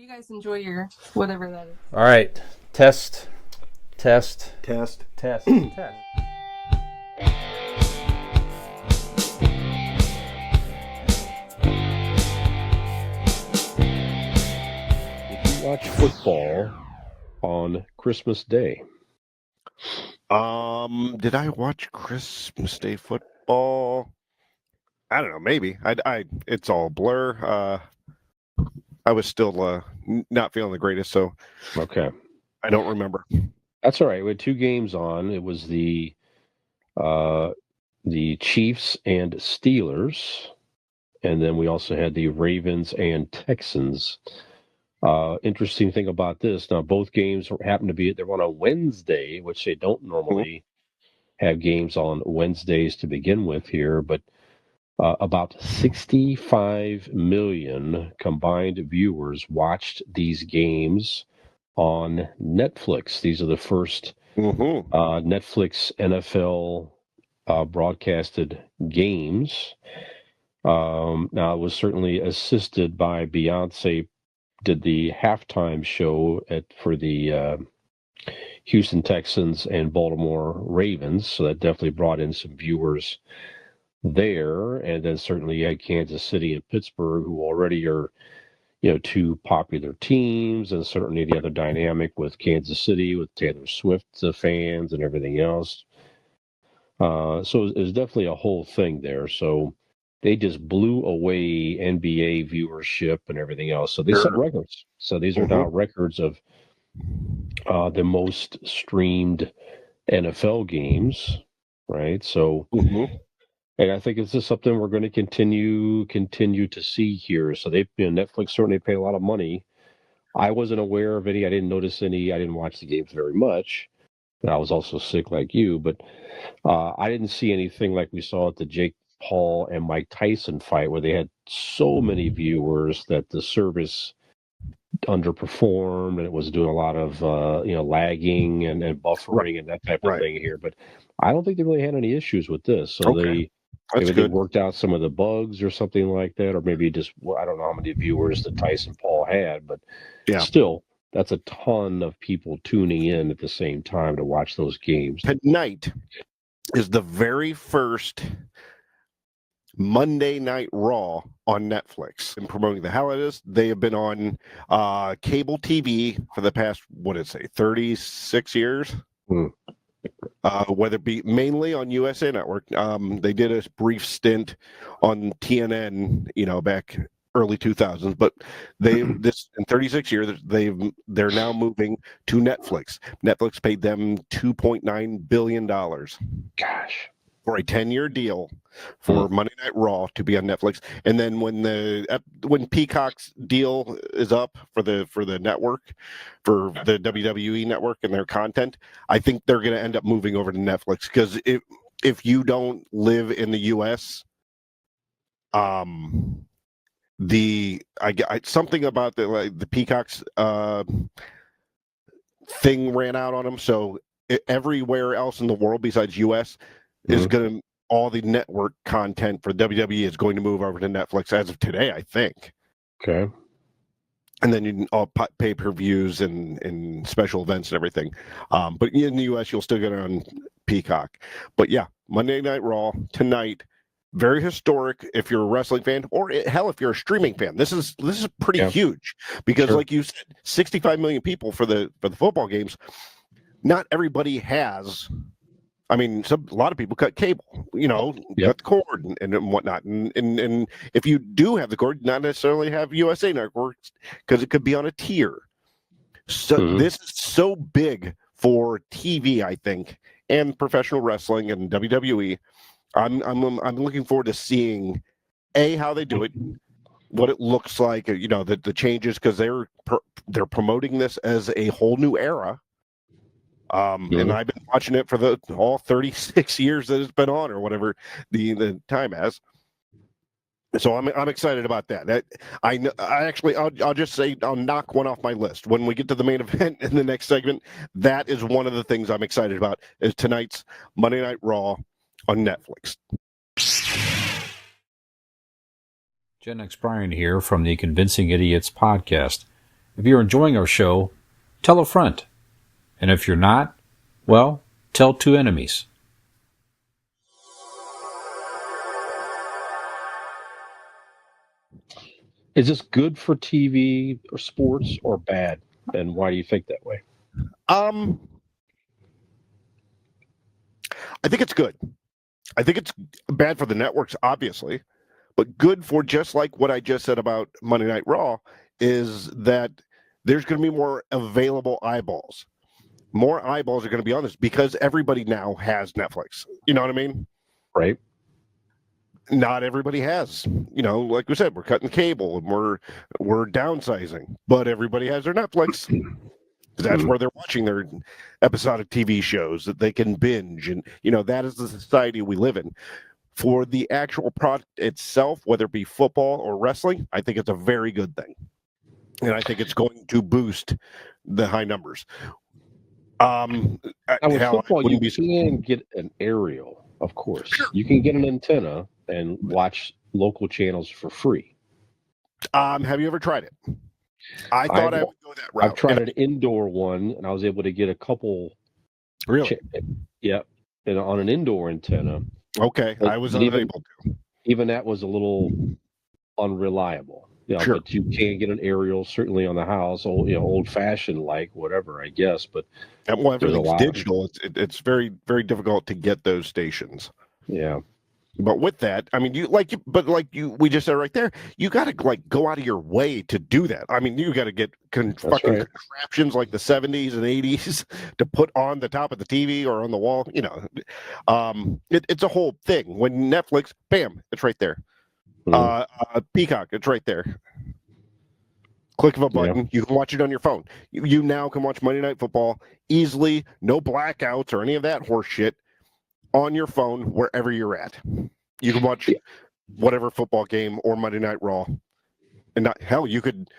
you guys enjoy your whatever that is. All right. Test. Test. Test. If you watch football on Christmas Day? Did I watch Christmas Day football? I don't know. Maybe. It's all a blur. I was still not feeling the greatest, so Okay. I don't remember. That's all right. We had two games on. It was the Chiefs and Steelers, and then we also had the Ravens and Texans. Interesting thing about this, now both games happen to be, they're on a Wednesday, which they don't normally have games on Wednesdays to begin with here, but about 65 million combined viewers watched these games on Netflix. These are the first Netflix NFL broadcasted games. Now, it was certainly assisted by Beyonce, did the halftime show for the Houston Texans and Baltimore Ravens, so that definitely brought in some viewers there. And then certainly you had Kansas City and Pittsburgh, who already are, two popular teams, and certainly the other dynamic with Kansas City with Taylor Swift fans and everything else. So it was definitely a whole thing there. So they just blew away NBA viewership and everything else. So they set records. So these are now records of the most streamed NFL games, right? So, and I think this is something we're going to continue to see here. So Netflix certainly paid a lot of money. I wasn't aware of any. I didn't notice any. I didn't watch the games very much. And I was also sick like you, but I didn't see anything like we saw at the Jake Paul and Mike Tyson fight, where they had so many viewers that the service underperformed, and it was doing a lot of lagging and buffering and that type of thing here. But I don't think they really had any issues with this. So maybe they worked out some of the bugs or something like that, or maybe just, I don't know how many viewers that Tyson Paul had, but still, that's a ton of people tuning in at the same time to watch those games. Tonight is the very first Monday Night Raw on Netflix. And promoting the hell out of this, they have been on cable TV for the past, 36 years? Whether it be mainly on USA Network. They did a brief stint on TNN, back early 2000s, but in 36 years they're now moving to Netflix. Netflix paid them $2.9 billion. Gosh. For a 10-year deal for Monday Night Raw to be on Netflix. And then when Peacock's deal is up for the network, for the WWE network and their content, I think they're going to end up moving over to Netflix, because if you don't live in the US, something about the Peacock's thing ran out on them, so everywhere else in the world besides US is going to, all the network content for WWE is going to move over to Netflix as of today, I think. Okay. And then you can all pay-per-views and special events and everything. But in the US, you'll still get it on Peacock. But yeah, Monday Night Raw tonight, very historic if you're a wrestling fan, or hell, if you're a streaming fan. This is pretty huge, because like you said, 65 million people for the football games. Not everybody has. I mean, a lot of people cut cable, cut the cord and whatnot. And if you do have the cord, not necessarily have USA Network, because it could be on a tier. So this is so big for TV, I think, and professional wrestling and WWE. I'm looking forward to seeing how they do it, what it looks like, the changes, because they're promoting this as a whole new era. And I've been watching it for all 36 years that it's been on, or whatever the time has. So I'm excited about that. I'll just say I'll knock one off my list when we get to the main event in the next segment. That is one of the things I'm excited about, is tonight's Monday Night Raw on Netflix. Gen X Brian here from the Convincing Idiots podcast. If you're enjoying our show, tell a friend. And if you're not, well, tell two enemies. Is this good for TV or sports or bad? And why do you think that way? I think it's good. I think it's bad for the networks, obviously, but good for, just like what I just said about Monday Night Raw, is that there's going to be more available eyeballs. More eyeballs are going to be on this because everybody now has Netflix. You know what I mean? Right. Not everybody has. You know, like we said, we're cutting cable and we're downsizing, but everybody has their Netflix. That's where they're watching their episodic TV shows that they can binge. And, you know, that is the society we live in. For the actual product itself, whether it be football or wrestling, I think it's a very good thing. And I think it's going to boost the high numbers. Now, with football, you can get an aerial, of course. Sure. You can get an antenna and watch local channels for free. Have you ever tried it? I thought I would go that route. I've tried an indoor one, and I was able to get a couple. Really? Yeah, and on an indoor antenna. Okay, I was unable to. Even that was a little unreliable. Yeah, sure. But you can get an aerial, certainly on the house, old-fashioned, like whatever, I guess. But well, everything's digital. It's very, very difficult to get those stations. Yeah. But with that, I mean, we just said right there, you got to go out of your way to do that. I mean, you got to get contraptions like the 70s and 80s to put on the top of the TV or on the wall. You know, it's a whole thing. When Netflix, bam, it's right there. Peacock, it's right there. Click of a button, you can watch it on your phone. You now can watch Monday Night Football easily, no blackouts or any of that horse shit, on your phone wherever you're at. You can watch whatever football game or Monday Night Raw, and you could,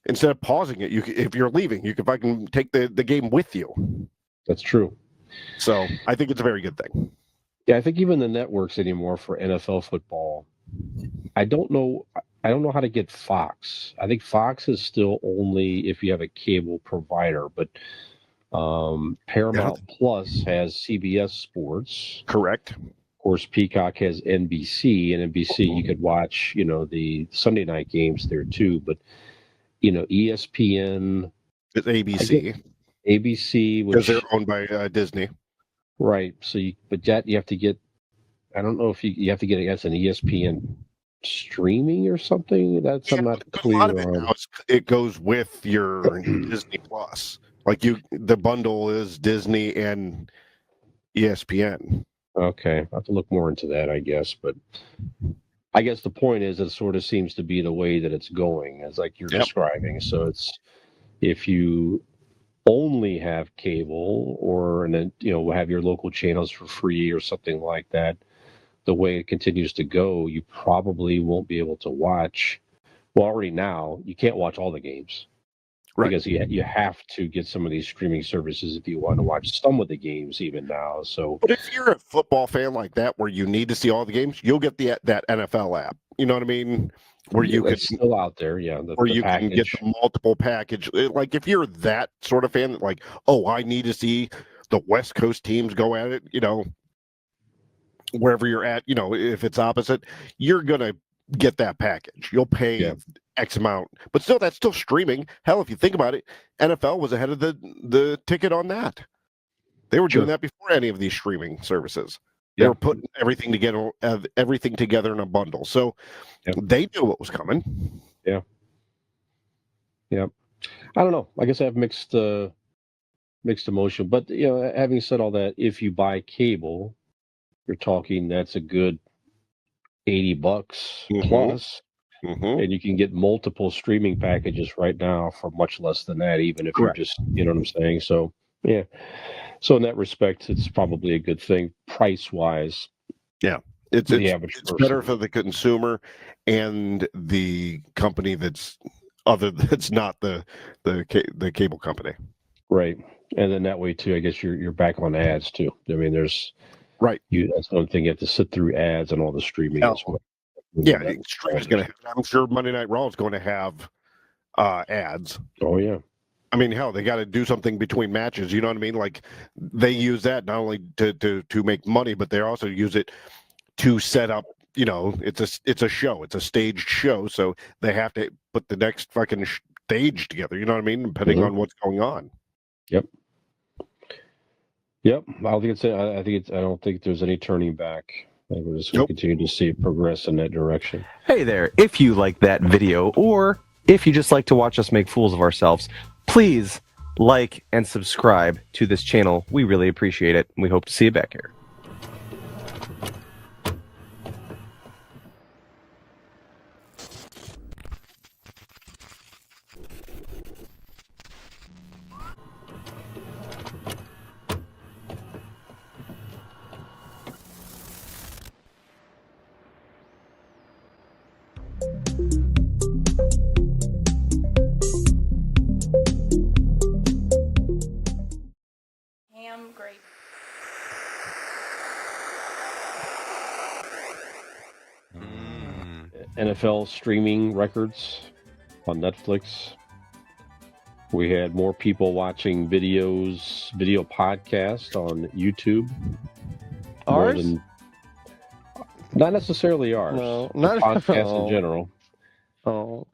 instead of pausing it, if you're leaving, you can take the game with you. That's true. So I think it's a very good thing. Yeah, I think even the networks anymore for NFL football, I don't know how to get Fox. I think Fox is still only if you have a cable provider, but Paramount Plus has CBS Sports. Correct. Of course, Peacock has NBC, and NBC you could watch, the Sunday night games there too. But ESPN, it's ABC. ABC, because they're owned by Disney. Right. So, you have to get. I don't know if you have to get an ESPN streaming or something. I'm not clear. A lot of it now it goes with your Disney Plus. Like the bundle is Disney and ESPN. Okay, I have to look more into that, I guess. But I guess the point is, it sort of seems to be the way that it's going, as like you're describing. So it's if you only have cable, and then have your local channels for free or something like that, the way it continues to go, you probably won't be able to watch. Well, already now you can't watch all the games. Right. Because you have to get some of these streaming services if you want to watch some of the games even now. So, but if you're a football fan like that, where you need to see all the games, you'll get that NFL app. You know what I mean? Where you can still out there, where you can get the multiple package. Like if you're that sort of fan, that like, I need to see the West Coast teams go at it. Wherever you're at, if it's opposite, you're gonna get that package. You'll pay X amount, but still, that's still streaming. Hell, if you think about it, NFL was ahead of the ticket on that. They were doing that before any of these streaming services. They were putting everything together in a bundle. So they knew what was coming. Yeah. I don't know. I guess I have mixed emotion, but having said all that, if you buy cable, you're talking that's a good $80 plus. And you can get multiple streaming packages right now for much less than that, even if you're just, you know what I'm saying? So, yeah. So in that respect, it's probably a good thing price-wise. Yeah. It's better for the consumer and the company that's not the cable company. Right. And then that way, too, I guess you're back on ads, too. I mean, there's... Right. That's one thing. You have to sit through ads and all the streaming as well. Yeah, streaming is going to. I'm sure Monday Night Raw is going to have ads. Oh yeah. I mean, hell, they got to do something between matches. You know what I mean? Like they use that not only to make money, but they also use it to set up. You know, it's a show. It's a staged show, so they have to put the next fucking stage together. You know what I mean? Depending on what's going on. Yep. Yep. I don't think it's. I think it's. I don't think there's any turning back. I think we're just going to continue to see it progress in that direction. Hey there! If you like that video, or if you just like to watch us make fools of ourselves, please like and subscribe to this channel. We really appreciate it. We hope to see you back here. Ham grape. NFL streaming records on Netflix. We had more people watching video podcasts on YouTube. Ours? Not necessarily ours. No, not podcasts in general. Oh,